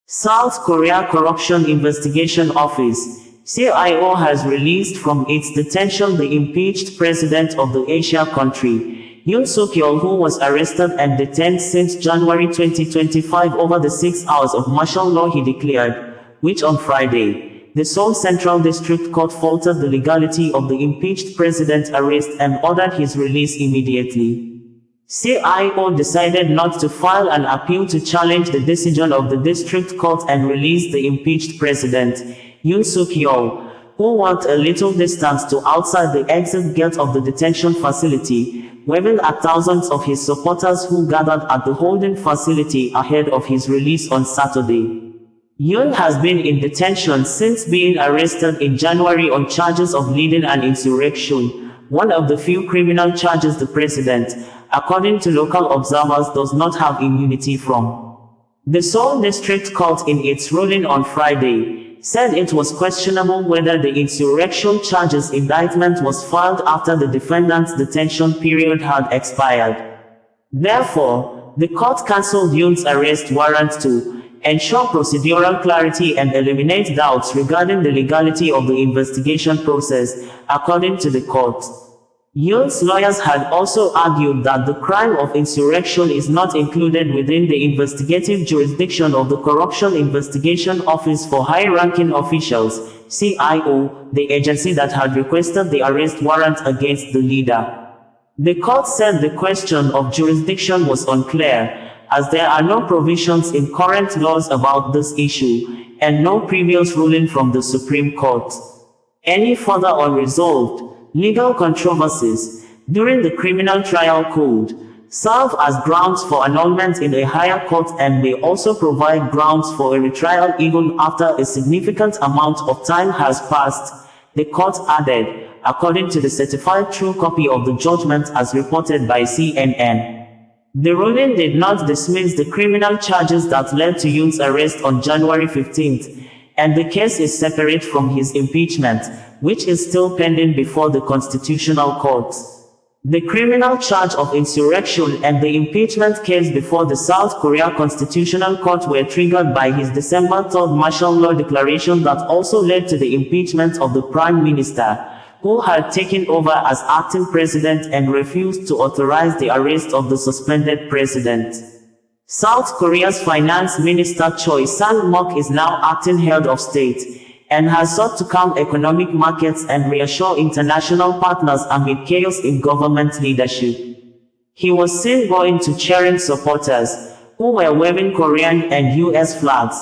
South Korea Corruption Investigation Office (CIO) has released from its detention the impeached president of the Asia country, Yoon Suk Yeol, who was arrested and detained since January 2025 over the 6 hours of martial law he declared, which on Friday, the Seoul Central District Court faulted the legality of the impeached president's arrest and ordered his release immediately. CIO decided not to file an appeal to challenge the decision of the district court and release the impeached president, Yoon Suk Yeol, who walked a little distance to outside the exit gate of the detention facility, waving at thousands of his supporters who gathered at the holding facility ahead of his release on Saturday. Yoon has been in detention since being arrested in January on charges of leading an insurrection, one of the few criminal charges the president, according to local observers, does not have immunity from. The Seoul District Court, in its ruling on Friday, said it was questionable whether the insurrection charges indictment was filed after the defendant's detention period had expired. Therefore, the court cancelled Yoon's arrest warrant to ensure procedural clarity and eliminate doubts regarding the legality of the investigation process, according to the court. Yoon's lawyers had also argued that the crime of insurrection is not included within the investigative jurisdiction of the Corruption Investigation Office for High-Ranking Officials, CIO, the agency that had requested the arrest warrant against the leader. The court said the question of jurisdiction was unclear, as there are no provisions in current laws about this issue, and no previous ruling from the Supreme Court. Any further unresolved legal controversies during the criminal trial code serve as grounds for annulment in a higher court and may also provide grounds for a retrial even after a significant amount of time has passed, the court added, according to the certified true copy of the judgment as reported by CNN. The ruling did not dismiss the criminal charges that led to Yoon's arrest on January 15, and the case is separate from his impeachment, which is still pending before the Constitutional Court. The criminal charge of insurrection and the impeachment case before the South Korea Constitutional Court were triggered by his December 3 martial law declaration that also led to the impeachment of the Prime Minister, who had taken over as acting president and refused to authorize the arrest of the suspended president. South Korea's Finance Minister Choi Sang-mok is now acting head of state, and has sought to calm economic markets and reassure international partners amid chaos in government leadership. He was seen going to cheering supporters, who were waving Korean and US flags.